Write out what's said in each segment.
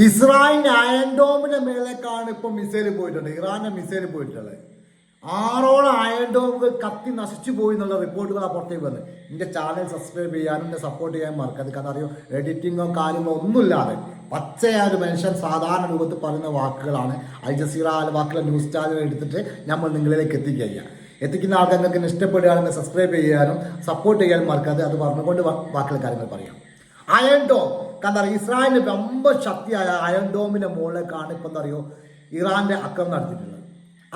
ഇസ്രായേലിന്റെ അയൺ ഡോമിന്റെ മേലേക്കാണ് ഇപ്പൊ മിസൈൽ പോയിട്ടുണ്ട്. ഇറാന്റെ മിസൈൽ പോയിട്ടുള്ളത് 6 അയൺ ഡോമുകൾ കത്തി നശിച്ചു പോയി എന്നുള്ള റിപ്പോർട്ടുകളാണ് പുറത്തേക്ക് വന്നത്. എന്റെ ചാനൽ സബ്സ്ക്രൈബ് ചെയ്യാനും എന്നെ സപ്പോർട്ട് ചെയ്യാൻ മറക്കരുത്. കാരണം അറിയോ, എഡിറ്റിങ്ങോ കാര്യങ്ങളോ ഒന്നുമില്ലാതെ പച്ചയായ ഒരു മനുഷ്യൻ സാധാരണ രൂപത്തിൽ പറയുന്ന വാക്കുകളാണ് അൽ ജസീറ വാക്കുകൾ ന്യൂസ് ചാനൽ എടുത്തിട്ട് നമ്മൾ നിങ്ങളിലേക്ക് എത്തിക്കുന്ന ആൾക്കാർക്ക് ഇഷ്ടപ്പെടുകയാണെങ്കിൽ സബ്സ്ക്രൈബ് ചെയ്യാനും സപ്പോർട്ട് ചെയ്യാനും മറക്കാതെ അത് പറഞ്ഞുകൊണ്ട് വാക്കുകൾ കാര്യങ്ങൾ പറയാം. അയൺ ഡോം കാരണം ഇസ്രായേലിന്റെ വമ്പ ശക്തിയായ അയൺ ഡോമിന്റെ മുകളിലേക്കാണ് ഇപ്പം എന്താ അറിയോ ഇറാന്റെ അക്രമം നടത്തിയിട്ടുള്ളത്.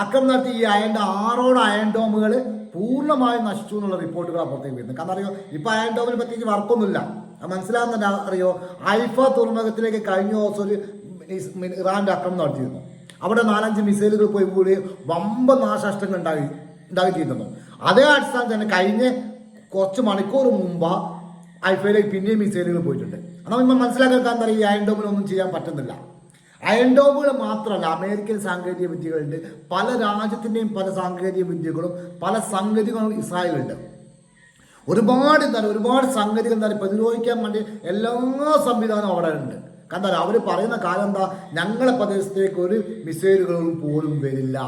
അക്രമം നടത്തി ഈ 6 അയൺ ഡോമുകൾ പൂർണ്ണമായും നശിച്ചു എന്നുള്ള റിപ്പോർട്ടുകളാണ് പുറത്തേക്ക് വരുന്നത്. കാരണം അറിയോ, ഇപ്പൊ അയൺ ഡോമിന് പ്രത്യേകിച്ച് വർക്കൊന്നുമില്ല. മനസ്സിലാകുന്ന അറിയോ, ഹൈഫ തുറമുഖത്തിലേക്ക് കഴിഞ്ഞ ദിവസം ഒരു ഇറാന്റെ അക്രമം നടത്തിയിരുന്നു. അവിടെ 4-5 മിസൈലുകൾ പോയി കൂടി വമ്പ നാശനഷ്ടങ്ങൾ ഉണ്ടാക്കിയിരുന്നു. അതേ അടിസ്ഥാനത്തിൽ തന്നെ കഴിഞ്ഞ കുറച്ച് മണിക്കൂർ മുമ്പ് ഹൈഫയിലേക്ക് പിന്നെയും മിസൈലുകൾ പോയിട്ടുണ്ട്. എന്നാൽ നമ്മൾ മനസ്സിലാക്കാൻ എന്താ പറയുക, ഈ അയൺ ഡോമിനൊന്നും ചെയ്യാൻ പറ്റുന്നില്ല. അയൺ ഡോമുകൾ മാത്രമല്ല, അമേരിക്കൻ സാങ്കേതിക വിദ്യകളുണ്ട്. പല രാജ്യത്തിൻ്റെയും പല സാങ്കേതിക വിദ്യകളും പല സംഗതികളും ഇസ്രായേലുണ്ട്. ഒരുപാട് സംഗതികൾ പ്രതിരോധിക്കാൻ വേണ്ടി എല്ലാ സംവിധാനവും അവിടെ ഉണ്ട്. കാരണം അവർ പറയുന്ന കാലം എന്താ, ഞങ്ങളെ പ്രദേശത്തേക്ക് ഒരു മിസൈലുകളും പോലും വരില്ല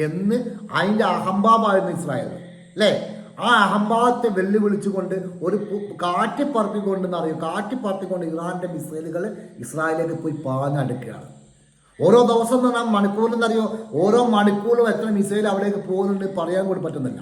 എന്ന് അതിൻ്റെ അഹംഭാവമായിരുന്നു ഇസ്രായേൽ അല്ലേ. ആ അഹംഭാവത്തെ വെല്ലുവിളിച്ചുകൊണ്ട് ഒരു കാറ്റിപ്പറത്തിക്കൊണ്ട് ഇറാന്റെ മിസൈലുകൾ ഇസ്രായേലിലേക്ക് പോയി പാഞ്ഞടുക്കുകയാണ്. ഓരോ ദിവസം എന്ന് പറഞ്ഞാൽ മണിക്കൂറിൽ അറിയോ, ഓരോ മണിക്കൂറിലും എത്ര മിസൈൽ അവിടേക്ക് പോകുന്നുണ്ട് പറയാൻ കൂടി പറ്റുന്നില്ല.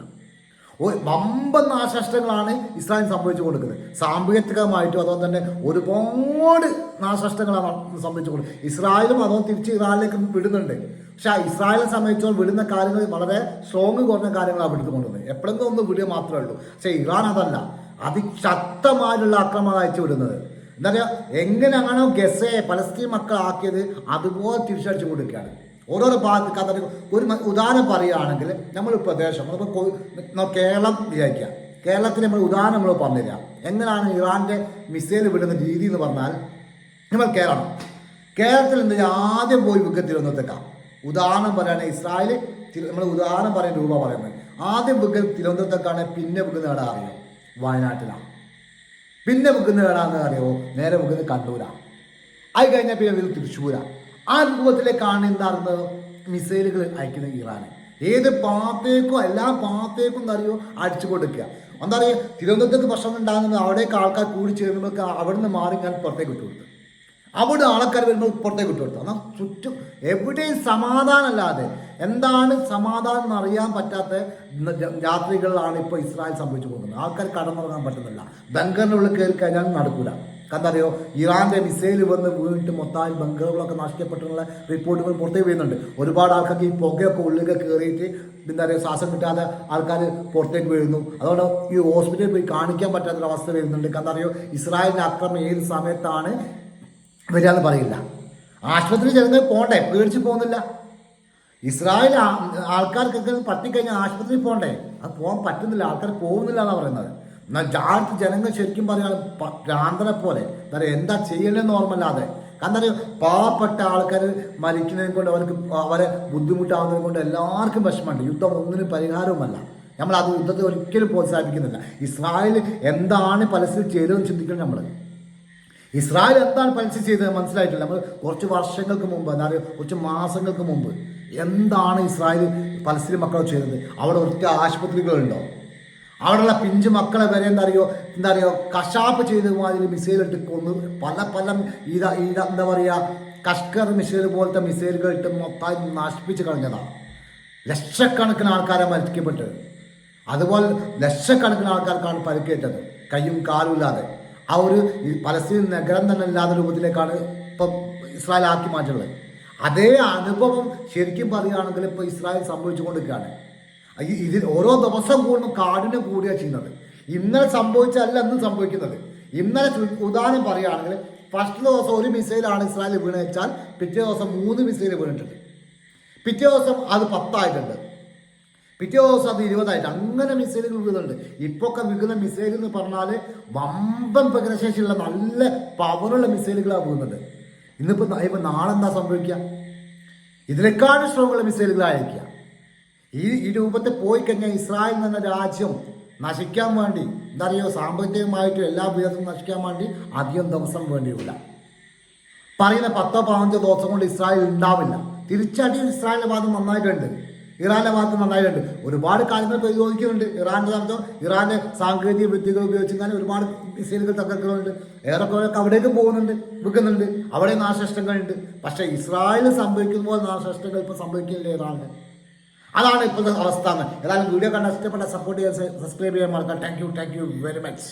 വമ്പൻ നാശനഷ്ടങ്ങളാണ് ഇസ്രായേൽ സംഭവിച്ചു കൊടുക്കുന്നത്. സാമ്പത്തികമായിട്ടും അതുപോലെ തന്നെ ഒരുപാട് നാശനഷ്ടങ്ങളാണ് സംഭവിച്ചു കൊടുക്കുന്നത്. ഇസ്രായേലും അതുകൊണ്ട് തിരിച്ച് ഇറാനിലേക്ക് വിടുന്നുണ്ട്. പക്ഷെ ഇസ്രായേലിനെ സംബന്ധിച്ചോളം വിടുന്ന കാര്യങ്ങൾ വളരെ സ്ട്രോങ് കുറഞ്ഞ കാര്യങ്ങളാണ് എടുത്തുകൊണ്ടുവന്നത്. എപ്പോഴെങ്കിലും ഒന്ന് വിടുക മാത്രമേ ഉള്ളൂ. പക്ഷെ ഇറാൻ അതല്ല, അതിശക്തമായിട്ടുള്ള ആക്രമണം അയച്ചു വിടുന്നത്. എന്താ പറയുക, എങ്ങനെയാണോ ഗസയെ പലസ്തീൻ മക്കളാക്കിയത് അതുപോലെ തിരിച്ചടിച്ചു കൊടുക്കുകയാണ്. ഓരോരോ ഭാഗത്ത് കഥ. ഒരു ഉദാഹരണം പറയുകയാണെങ്കിൽ നമ്മൾ പ്രദേശം കേരളം വിചാരിക്കുക. കേരളത്തിൽ നമ്മൾ ഉദാഹരണം നമ്മൾ പറഞ്ഞുതരാം. എങ്ങനെയാണ് ഇറാന്റെ മിസൈൽ വിടുന്ന രീതി എന്ന് പറഞ്ഞാൽ, നമ്മൾ കേരളത്തിൽ എന്താ ആദ്യം പോയി തിരുവനന്തപുരത്തേക്കാം. ഉദാഹരണം പറയുകയാണെങ്കിൽ ഇസ്രായേൽ നമ്മൾ ഉദാഹരണം പറയുന്ന രൂപ പറയുന്നത് ആദ്യം തിരുവനന്തപുരത്തേക്കാണ്. പിന്നെ വിൽക്കുന്ന ഇടം അറിയോ വയനാട്ടിലാണ്. പിന്നെ വിൽക്കുന്ന ഇടാന്ന് അറിയോ നേരെ വിൽക്കുന്നത് കണ്ണൂരാണ്. അത് കഴിഞ്ഞാൽ പിന്നെ തൃശ്ശൂരാണ്. ആ രൂപത്തിലേക്കാണ് എന്താണെന്ന് മിസൈലുകൾ അയക്കുന്നത് ഇറാന്. ഏത് ഭാഗത്തേക്കും എല്ലാ ഭാഗത്തേക്കും എന്താ അറിയോ അടിച്ചു കൊടുക്കുക. എന്താ പറയുക, തിരുവനന്തപുരത്തേക്ക് പ്രശ്നം ഉണ്ടാകുന്നത് അവിടേക്ക് ആൾക്കാർ കൂടി ചേരുമ്പോൾ അവിടെ നിന്ന് മാറി ഞാൻ പുറത്തേക്ക് വിട്ടുകൊടുത്തു. അവിടെ ആൾക്കാർ വരുമ്പോൾ പുറത്തേക്ക് വിട്ടുകൊടുത്തു. എന്നാൽ ചുറ്റും എവിടെയും സമാധാനമല്ലാതെ എന്താണ് സമാധാനം എന്നറിയാൻ പറ്റാത്ത രാത്രികളിലാണ് ഇപ്പോൾ ഇസ്രായേൽ സംഭവിച്ചു പോകുന്നത്. ആൾക്കാർ കടന്നുറങ്ങാൻ പറ്റുന്നില്ല. ബങ്കറിൻ്റെ ഉള്ളിൽ കയറി കഴിഞ്ഞാൽ നടക്കില്ല. എന്താ അറിയോ, ഇറാന്റെ മിസൈൽ വന്ന് വീണിട്ട് മൊത്തം ബങ്കറുകളൊക്കെ നഷ്ടപ്പെട്ടുള്ള റിപ്പോർട്ടുകൾ പുറത്തേക്ക് വരുന്നുണ്ട്. ഒരുപാട് ആൾക്കാർക്ക് ഈ പുകയൊക്കെ ഉള്ളിലേക്ക് കയറിയിട്ട് എന്താ പറയുക, ശ്വാസം കിട്ടാതെ ആൾക്കാർ പുറത്തേക്ക് വീഴുന്നു. അതുകൊണ്ട് ഈ ഹോസ്പിറ്റലിൽ പോയി കാണിക്കാൻ പറ്റാത്തൊരവസ്ഥ വരുന്നുണ്ട്. എന്താ അറിയോ, ഇസ്രായേലിന്റെ ആക്രമണം ഏത് സമയത്താണ് വരിക എന്ന് പറയില്ല. ആശുപത്രി ചെന്ന് പോകണ്ടേ, പേടിച്ച് പോകുന്നില്ല. ഇസ്രായേൽ ആൾക്കാർക്കൊക്കെ പറ്റിക്കഴിഞ്ഞാൽ ആശുപത്രിയിൽ പോകണ്ടേ, അത് പോകാൻ പറ്റുന്നില്ല. ആൾക്കാർ പോകുന്നില്ല എന്നാണ് പറയുന്നത്. എന്നാൽ ജനങ്ങൾ ശരിക്കും പറയുകയാണ് ഭ്രാന്തനെ പോലെ എന്താ ചെയ്യണമെന്ന് ഓർമ്മല്ലാതെ. കാരണം അറിയോ, പാവപ്പെട്ട ആൾക്കാർ മരിക്കുന്നതിനെ കൊണ്ട് അവരെ ബുദ്ധിമുട്ടാവുന്നതിനെ കൊണ്ട് എല്ലാവർക്കും വിഷമമുണ്ട്. യുദ്ധം ഒന്നിനും പരിഹാരവുമല്ല. നമ്മൾ അത് യുദ്ധത്തെ ഒരിക്കലും പ്രോത്സാഹിപ്പിക്കുന്നില്ല. ഇസ്രായേൽ എന്താണ് പലസ്തീൻ ചെയ്തതെന്ന് ചിന്തിക്കണം. നമ്മൾ ഇസ്രായേൽ എന്താണ് പലസ്തീൻ ചെയ്തത് മനസ്സിലായിട്ടില്ല. നമ്മൾ കുറച്ച് വർഷങ്ങൾക്ക് മുമ്പ് എന്താ പറയുക, കുറച്ച് മാസങ്ങൾക്ക് മുമ്പ് എന്താണ് ഇസ്രായേൽ പലസ്തീൻ മക്കളെ ചെയ്തത്? അവിടെ ഒറ്റ ആശുപത്രികളുണ്ടോ? അവിടെയുള്ള പിഞ്ചു മക്കളെ വരെ എന്താ പറയുക കശാപ്പ് ചെയ്ത മാതിരി മിസൈലിട്ട് കൊന്ന് പല എന്താ പറയുക കഷ്കർ മിസൈൽ പോലത്തെ മിസൈലുകൾ ഇട്ട് മൊത്തം നശിപ്പിച്ച് കളഞ്ഞതാണ്. ലക്ഷക്കണക്കിന് ആൾക്കാരെ മരിക്കപ്പെട്ടത്. അതുപോലെ ലക്ഷക്കണക്കിന് ആൾക്കാർക്കാണ് പരിക്കേറ്റത്, കയ്യും കാലും ഇല്ലാതെ. ആ ഒരു പലസ്തീൻ നഗരം തന്നെ ഇല്ലാത്ത രൂപത്തിലേക്കാണ് ഇപ്പം ഇസ്രായേൽ ആക്കി മാറ്റുള്ളത്. അതേ അനുഭവം ശരിക്കും പറയുകയാണെങ്കിൽ ഇപ്പോൾ ഇസ്രായേൽ സംഭവിച്ചുകൊണ്ടിരിക്കുകയാണ്. ഇതിൽ ഓരോ ദിവസം കൂടും കാടിന് കൂടിയാണ് ചെയ്യുന്നത്. ഇന്നലെ സംഭവിച്ചല്ല ഇന്നും സംഭവിക്കുന്നത്. ഇന്നലെ ഉദാഹരണം പറയുകയാണെങ്കിൽ ഫസ്റ്റ് ദിവസം ഒരു മിസൈലാണ് ഇസ്രായേൽ വീണ് വെച്ചാൽ പിറ്റേ ദിവസം 3 മിസൈൽ വീണിട്ടുണ്ട്. പിറ്റേ ദിവസം അത് 10 ആയിട്ടുണ്ട്. പിറ്റേ ദിവസം അത് 20 ആയിട്ട് അങ്ങനെ മിസൈലുകൾ വീഴുന്നുണ്ട്. ഇപ്പൊക്കെ വീഴുന്ന മിസൈൽ എന്ന് പറഞ്ഞാൽ വമ്പൻ പ്രകടനശേഷിയുള്ള നല്ല പവറുള്ള മിസൈലുകളാണ് വീഴുന്നത്. ഇന്നിപ്പോൾ നാളെന്താ സംഭവിക്കുക? ഇതിനേക്കാളും സ്ട്രോങ്ങുള്ള മിസൈലുകൾ അയക്കുക. ഈ രൂപത്തിൽ പോയി കഴിഞ്ഞാൽ ഇസ്രായേൽ എന്ന രാജ്യം നശിക്കാൻ വേണ്ടി എന്താ പറയുക, സാമ്പത്തികമായിട്ടും എല്ലാ വിധത്തിലും നശിക്കാൻ വേണ്ടി അധികം ദിവസം വേണ്ടിയില്ല. പറയുന്ന 10-15 ദിവസം കൊണ്ട് ഇസ്രായേൽ ഉണ്ടാവില്ല. തിരിച്ചടി ഇസ്രായേലിന്റെ ഭാഗത്ത് നന്നായിട്ടുണ്ട്, ഇറാന്റെ ഭാഗത്ത് നന്നായിട്ടുണ്ട്. ഒരുപാട് കാര്യങ്ങൾ പ്രതിരോധിക്കുന്നുണ്ട്. ഇറാന്റെ സാങ്കേതിക വിദ്യകൾ ഉപയോഗിച്ചാൽ ഒരുപാട് മിസൈലുകൾ തകർക്കുന്നുണ്ട്. ഏറെക്കുറെയൊക്കെ അവിടേക്ക് പോകുന്നുണ്ട്, വിൽക്കുന്നുണ്ട്. അവിടെ നാശനഷ്ടങ്ങളുണ്ട്. പക്ഷേ ഇസ്രായേൽ സംഭവിക്കുന്ന പോലെ നാശനഷ്ടങ്ങൾ ഇപ്പോൾ സംഭവിക്കില്ല ഇറാന്. അതാണ് ഇപ്പോഴത്തെ അവസ്ഥ. ഏതായാലും വീഡിയോ കണ്ട ഇഷ്ടപ്പെട്ട സപ്പോർട്ട് ചെയ്യാൻ, സബ്സ്ക്രൈബ് ചെയ്യാൻ മറക്കാം. Thank you very much.